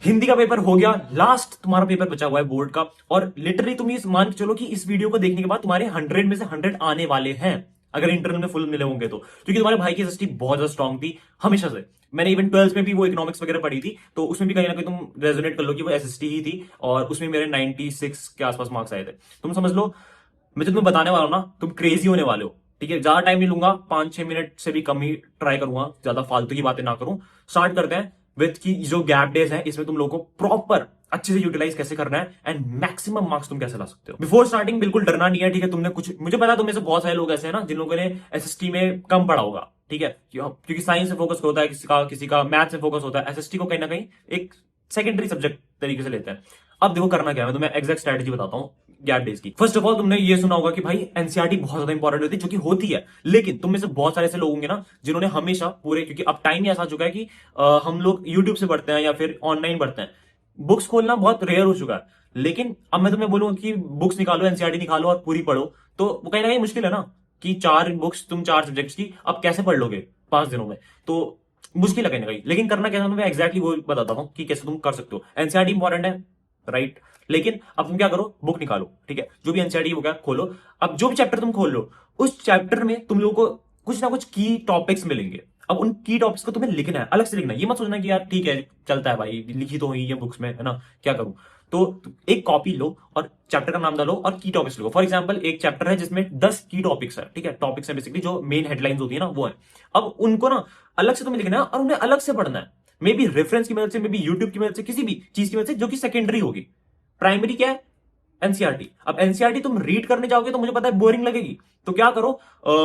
हिंदी का पेपर हो गया, लास्ट तुम्हारा पेपर बचा हुआ है बोर्ड का, और लिटरली तुम ये मान के चलो कि इस वीडियो को देखने के बाद तुम्हारे 100 में से 100 आने वाले हैं, अगर इंटरनल में फुल मिले होंगे तो, क्योंकि तुम्हारे भाई की एसएसटी बहुत ज्यादा स्ट्रांग थी हमेशा से। मैंने इवन 12th में भी वो इकोनॉमिक्स वगैरह पढ़ी थी, तो उसमें भी कहीं ना कहीं तुम रेजोनेट कर लो कि वो एसएसटी ही थी, और उसमें मेरे 96 के आसपास मार्क्स आए थे। तुम समझ लो, मैं जो तुम्हें बताने वाला हूं ना, तुम क्रेजी होने वाले हो। ठीक है, ज्यादा टाइम नहीं लूंगा, 5-6 मिनट से भी कम ही ट्राई करूंगा, ज्यादा फालतू की बातें ना करूं। स्टार्ट करते हैं विथ की जो गैप डेज है, इसमें तुम लोगों को प्रॉपर अच्छे से यूटिलाइज कैसे करना है एंड मैक्सिमम मार्क्स तुम कैसे ला सकते हो। बिफोर स्टार्टिंग बिल्कुल डरना नहीं है, ठीक है। तुमने कुछ, मुझे पता है तुम में से बहुत सारे लोग ऐसे हैं ना जिन लोगों ने एसएसटी में कम पढ़ा होगा, ठीक है, क्योंकि साइंस से फोकस होता है, किसी का मैथ से फोकस होता है, एसएसटी को कहीं ना कहीं एक सेकेंडरी सब्जेक्ट तरीके से लेते हैं। अब देखो करना क्या है, मैं तुम्हें एग्जैक्ट स्ट्रेटेजी बताता हूँ गैप डेज की। फर्स्ट ऑफ ऑल तुमने ये सुना होगा कि भाई एनसीईआरटी बहुत ज्यादा इंपॉर्टेंट होती है, जो कि होती है, लेकिन तुम में से बहुत सारे ऐसे लोग होंगे ना जिन्होंने हमेशा पूरे, क्योंकि अब टाइम ही ऐसा आ चुका है कि हम लोग यूट्यूब से पढ़ते हैं या फिर ऑनलाइन पढ़ते हैं, बुक्स खोलना बहुत रेयर हो चुका है। लेकिन अब मैं तुम्हें बोलूंगा कि बुक्स निकालो, एनसीईआरटी निकालो और पूरी पढ़ो, तो वो कहीं ना कहीं मुश्किल है ना, कि 4 बुक्स तुम 4 सब्जेक्ट्स की अब कैसे पढ़ लोगे 5 दिनों में, तो मुश्किल है कहीं ना कहीं। लेकिन करना कैसे, मैं एग्जैक्टली वो बताता हूँ कि कैसे तुम कर सकते हो। एनसीईआरटी इंपॉर्टेंट है, राइट, लेकिन अब तुम क्या करो, बुक निकालो, ठीक है, जो भी एनसीईआरटी बुक है खोलो। अब जो भी चैप्टर तुम खोल लो, उस चैप्टर में तुम लोगों को कुछ ना कुछ की टॉपिक्स मिलेंगे। अब उन की टॉपिक्स को तुम्हें लिखना है, अलग से लिखना है। ये मत सोचना कि यार ठीक है चलता है भाई, लिखी तो हुई है बुक्स में, है ना, क्या करूं। तो एक कॉपी लो और चैप्टर का नाम डालो और की टॉपिक्स लिखो। फॉर एग्जांपल एक चैप्टर है जिसमें 10 की टॉपिक्स है, ठीक है, टॉपिक्स है बेसिकली जो मेन हेडलाइंस होती है ना, वो है। अब उनको ना अलग से तुम्हें लिखना है और उन्हें अलग से पढ़ना है, मे बी रेफरेंस की मदद से, मे बी यूट्यूब की मदद से, किसी भी चीज की मदद से जो कि सेकेंडरी होगी। प्राइमरी क्या है, एनसीईआरटी। अब एनसीईआरटी तुम रीड करने जाओगे तो मुझे पता है बोरिंग लगेगी, तो क्या करो,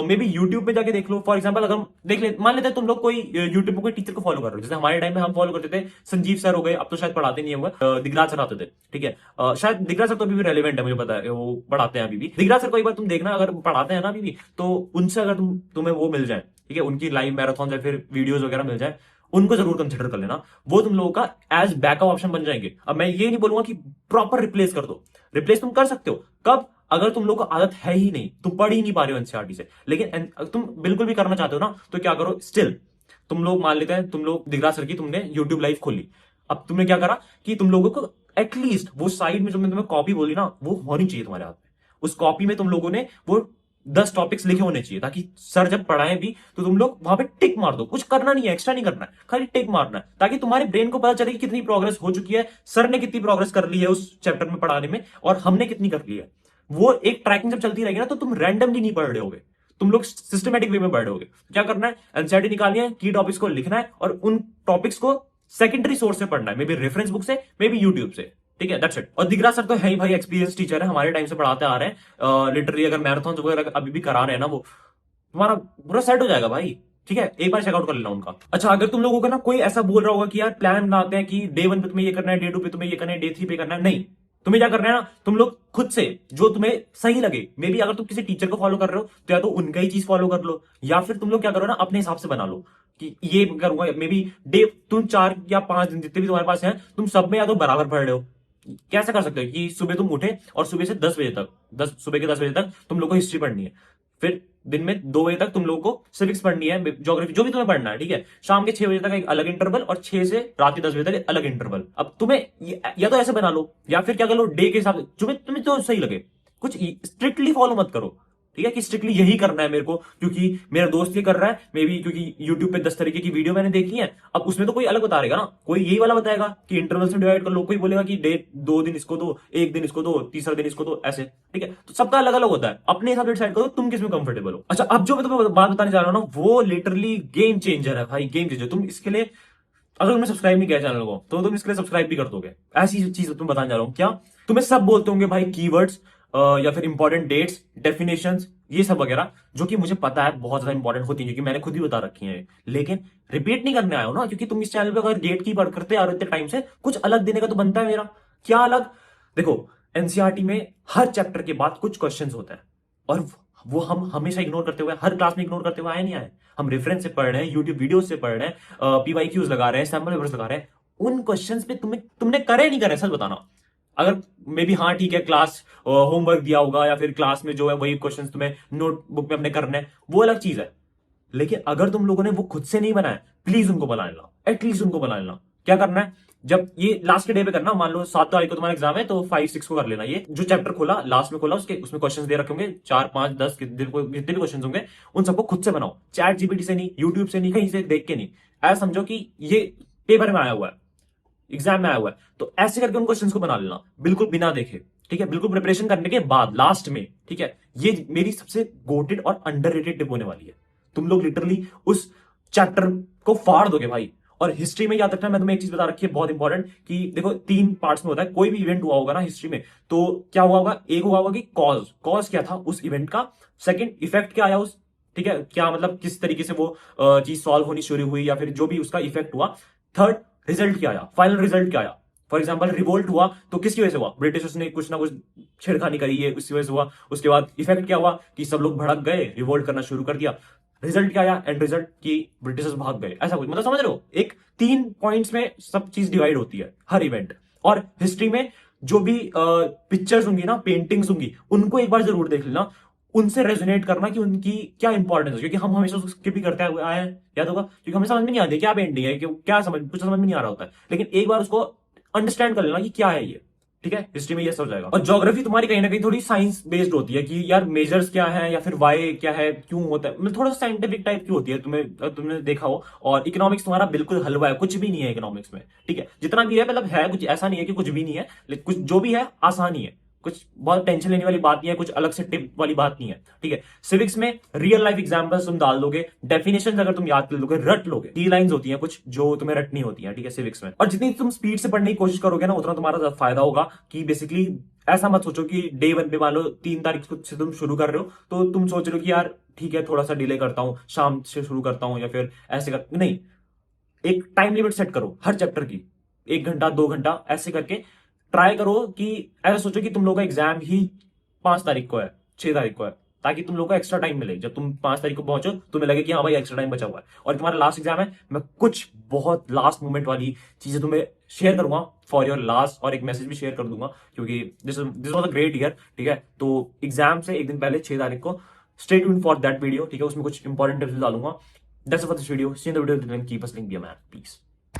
मे बी यूट्यूब पे जाके देख लो। फॉर एग्जांपल अगर देख ले, मान लेते हैं तुम लोग कोई यूट्यूब पे कोई टीचर को फॉलो कर रहे हो, जैसे हमारे टाइम में हम फॉलो करते थे संजीव सर हो गए, अब तो शायद पढ़ाते नहीं होंगे, दिगराज सर आते थे, ठीक है, शायद दिगराज सर तो अभी भी रेलिवेंट है, मुझे पता है वो पढ़ाते हैं अभी भी। दिगराज सर को एक बार तुम देखना, अगर पढ़ाते हैं ना अभी भी, तो उनसे अगर तुम्हें वो मिल जाए, ठीक है, उनकी लाइव मैराथन या फिर वीडियोज वगैरह मिल जाए, उनको जरूर कंसिडर कर लेना। वो तुम लोगों का एज बैकअप ऑप्शन बन जाएंगे। अब मैं ये नहीं बोलूंगा कि प्रॉपर रिप्लेस कर दो, रिप्लेस तुम कर सकते हो, कब, अगर तुम लोग को आदत है ही नहीं, तुम पढ़ ही नहीं पा रहे हो एनसीईआरटी से। लेकिन तुम बिल्कुल भी करना चाहते हो ना, तो क्या करो, स्टिल तुम लोग मान लेते हैं, तुम लोग दिगरा सर की तुमने यूट्यूब लाइव खोली। अब तुमने क्या करा कि तुम लोगों को एटलीस्ट वो साइड में जो मैंने तुम्हें कॉपी बोली ना, वो होनी चाहिए तुम्हारे हाथ में। उस कॉपी में तुम लोगों ने वो 10 टॉपिक्स लिखे होने चाहिए, ताकि सर जब पढ़ाएं भी तो तुम लोग वहां पे टिक मार दो। कुछ करना नहीं है, एक्स्ट्रा नहीं करना है, खाली टिक मारना है, ताकि तुम्हारे ब्रेन को पता चले कि कितनी प्रोग्रेस हो चुकी है, सर ने कितनी प्रोग्रेस कर ली है उस चैप्टर में पढ़ाने में, और हमने कितनी कर ली है। वो एक ट्रैकिंग जब चलती रहेगी ना, तो तुम रैंडमली नहीं पढ़ रहे होगे, तुम लोग सिस्टमेटिक वे में पढ़ रहे होगे। क्या करना है, एनसीईआरटी निकालनी है, की टॉपिक्स को लिखना है, और उन टॉपिक्स को सेकेंडरी सोर्स से पढ़ना है, मे बी रेफरेंस बुक से, मे बी यूट्यूब से, ठीक है, दैट्स इट। और दिगरा सर तो है ही भाई, एक्सपीरियंस टीचर है, हमारे टाइम से पढ़ाते आ रहे हैं। लिटरली अगर मैराथन वगैरह अभी भी करा रहे हैं ना, वो तुम्हारा पूरा सेट हो जाएगा भाई, ठीक है, एक बार चेकआउट कर लेना उनका। अच्छा, अगर तुम लोगों को ना कोई ऐसा बोल रहा होगा कि यार प्लान बनाते हैं कि डे 1 पे तुम्हें ये करना है, डे 2 पे तुम्हें ये करना है, डे 3 पे करना है, नहीं, तुम्हें क्या करना है ना, तुम लोग खुद से जो तुम्हें सही लगे, मे बी अगर तुम किसी टीचर को फॉलो कर रहे हो तो या तो उनका ही चीज फॉलो कर लो, या फिर तुम लोग क्या करो ना, अपने हिसाब से बना लो कि ये करूंगा, मे बी डे तुम 4 या 5 दिन जितने भी तुम्हारे पास हैं, तुम सब में या तो बराबर पढ़ रहे हो। कैसे कर सकते हो कि सुबह तुम उठे और सुबह से 10 बजे तक, सुबह के 10 बजे तक तुम लोग को हिस्ट्री पढ़नी है, फिर दिन में 2 बजे तक तुम लोगों को सिविक्स पढ़नी है, ज्योग्राफी, जो भी तुम्हें पढ़ना है, ठीक है, शाम के 6 बजे तक एक अलग इंटरवल, और 6 से रात के 10 बजे तक एक अलग इंटरवल। अब तुम्हें या तो ऐसे बना लो, या फिर क्या कर लो, डे के हिसाब से तुम्हें तो सही लगे, कुछ स्ट्रिक्टली फॉलो मत करो, ठीक है, कि स्ट्रिक्टली यही करना है मेरे को क्योंकि मेरा दोस्त ये कर रहा है, मे बी क्योंकि यूट्यूब पे 10 तरीके की वीडियो मैंने देखी है। अब उसमें तो कोई अलग बता रहेगा ना, कोई यही वाला बताएगा कि इंटरवल्स में डिवाइड कर लो, कोई बोलेगा कि डे 2 दिन इसको दो, 1 दिन इसको दो, तीसरा दिन इसको दो, ऐसे, ठीक है, तो सबका अलग अलग होता है, अपने हिसाब से डिसाइड करो तुम किसमें कंफर्टेबल हो। अच्छा, अब जो मैं तुम्हें बात बताने जा रहा हूँ ना, वो लिटरली गेम चेंजर है भाई, गेम चेंजर। तुम इसके लिए, अगर तुमने सब्सक्राइब नहीं किया चैनल को, तो तुम इसके लिए सब्सक्राइब भी कर दोगे। ऐसी चीज तुम बताने जा रहा हूँ क्या, तुम्हें सब बोलते होंगे भाई कीवर्ड्स, या फिर इंपॉर्टेंट डेट्स, डेफिनेशंस, ये सब वगैरह, जो कि मुझे पता है बहुत ज्यादा इंपॉर्टेंट होती है, क्योंकि मैंने खुद ही बता रखी है, लेकिन रिपीट नहीं करने आया हो ना, क्योंकि तुम इस चैनल पे अगर गेट की पढ़ करते आ रहे हो इतने टाइम से, कुछ अलग देने का तो बनता है मेरा। क्या अलग, देखो, एनसीईआरटी में हर चैप्टर के बाद कुछ क्वेश्चंस होते हैं, और वो हम हमेशा इग्नोर करते हुए, हर क्लास में इग्नोर करते हुए आए नहीं आए, हम रेफरेंस से पढ़ रहे हैं, यूट्यूब वीडियो से पढ़ रहे हैं, पीवाईक्यूज लगा रहे हैं, सैम्पल पेपर्स लगा रहे हैं। उन क्वेश्चंस पे तुमने करे नहीं करे, सच बताना। अगर मे बी हाँ ठीक है, क्लास होमवर्क दिया होगा, या फिर क्लास में जो है वही क्वेश्चंस तुम्हें नोटबुक में अपने करने हैं, वो अलग चीज है। लेकिन अगर तुम लोगों ने वो खुद से नहीं बनाया, प्लीज उनको बना लेना, एटलीस्ट उनको बना लेना। क्या करना है, जब ये लास्ट के डे पे करना, मान लो 7 तारीख को तुम्हारा एग्जाम है तो 5-6 को कर लेना। ये जो चैप्टर खोला लास्ट में खोला, उसके उसमें क्वेश्चंस दे रखे होंगे 4-5-10 जितने भी क्वेश्चंस होंगे, उन सबको खुद से बनाओ, चैट जीपीटी से नहीं, यूट्यूब से नहीं, कहीं से देख के नहीं। ऐसा समझो कि ये पेपर में आया हुआ है, एग्जाम में आया हुआ है, तो ऐसे करके उन क्वेश्चंस को बना लेना, बिल्कुल बिना देखे, ठीक है, बिल्कुल प्रिपरेशन करने के बाद लास्ट में, ठीक है। ये मेरी सबसे गोटेड और अंडररेटेड टिप होने वाली है। तुम लोग लिटरली उस चैप्टर को फाड़ दोगे भाई। और हिस्ट्री में याद रखना, मैं तुम्हें एक चीज बता रखी है बहुत इंपॉर्टेंट, कि देखो 3 पार्ट्स में होता है, कोई भी इवेंट हुआ होगा ना हिस्ट्री में, तो क्या हुआ होगा, एक हुआ होगा कि कॉज क्या था उस इवेंट का, सेकंड इफेक्ट क्या आया उस, ठीक है, क्या मतलब किस तरीके से वो चीज सॉल्व होनी शुरू हुई या फिर जो भी उसका इफेक्ट हुआ, थर्ड रिजल्ट क्या आया, फाइनल रिजल्ट क्या आया। फॉर एग्जाम्पल रिवोल्ट हुआ तो किसकी वजह से हुआ, ब्रिटिशर्स ने कुछ ना कुछ छेड़खानी करी है, उसकी वजह से हुआ। उसके बाद इफेक्ट क्या हुआ कि सब लोग भड़क गए, रिवोल्ट करना शुरू कर दिया। रिजल्ट क्या आया, एंड रिजल्ट की ब्रिटिशर्स भाग गए। ऐसा कुछ, मतलब समझ रहे हो, एक 3 पॉइंट्स में सब चीज डिवाइड होती है हर इवेंट। और हिस्ट्री में जो भी पिक्चर्स होंगी ना, पेंटिंग्स होंगी, उनको एक बार जरूर देख लेना, उनसे रेजोनेट करना कि उनकी क्या इंपॉर्टेंस है, क्योंकि हम हमेशा उसको स्किप ही करते हुए आए हैं, याद होगा, क्योंकि हमें समझ में नहीं आती क्या पेंटिंग है, क्या समझ, कुछ समझ में नहीं आ रहा होता है। लेकिन एक बार उसको अंडरस्टैंड कर लेना कि क्या है ये, ठीक है, हिस्ट्री में ये सब जाएगा। और ज्योग्राफी तुम्हारी कहीं ना कहीं थोड़ी साइंस बेस्ड होती है, कि यार मेजर्स क्या है या फिर वाई क्या है, क्यों होता है, मतलब थोड़ा साइंटिफिक टाइप की होती है, तुमने देखा हो। और इकोनॉमिक्स तुम्हारा बिल्कुल हलवा है, कुछ भी नहीं है इकोनॉमिक्स में, ठीक है, जितना भी है मतलब है, कुछ ऐसा नहीं है कि कुछ भी नहीं है, लेकिन कुछ जो भी है आसानी है, कुछ बहुत टेंशन लेने वाली बात नहीं है, कुछ अलग से टिप वाली बात नहीं है, ठीक है। सिविक्स में रियल लाइफ एग्जांपल्स तुम डाल दोगे, डेफिनेशंस अगर तुम याद कर लोगे, रट लोगे, की लाइंस होती हैं कुछ जो तुम्हें रटनी होती है, ठीक है, सिविक्स में। और जितनी तुम स्पीड से पढ़ने की कोशिश करोगे ना, उतना तुम्हारा फायदा होगा। कि बेसिकली ऐसा मत सोचो कि डे 1 पे मान लो 3 तारीख से तुम शुरू कर रहे हो, तो तुम सोच रहे हो कि यार ठीक है थोड़ा सा डिले करता हूं, शाम से शुरू करता हूं, या फिर ऐसे कर, नहीं, एक टाइम लिमिट सेट करो हर चैप्टर की, 1 घंटा 2 घंटा ऐसे करके ट्राई करो। कि ऐसा सोचो कि तुम लोग का एग्जाम ही 5 तारीख को है, 6 तारीख को है, ताकि तुम लोग को एक्स्ट्रा टाइम मिले, जब तुम 5 तारीख को पहुंचो तुम्हें लगे कि हाँ भाई एक्स्ट्रा टाइम बचा हुआ है। और तुम्हारा लास्ट एग्जाम है, मैं कुछ बहुत लास्ट मोमेंट वाली चीजें तुम्हें शेयर करूंगा फॉर योर लास्ट, और एक मैसेज भी शेयर कर दूंगा, क्योंकि this was a great year, ठीक है। तो एग्जाम से एक दिन पहले 6 तारीख को stay tuned for that video, ठीक है, उसमें कुछ इंपॉर्टेंट टिप्स डालूंगा। That's it for this video. See you in the video. Keep us linked. Be a man. Peace.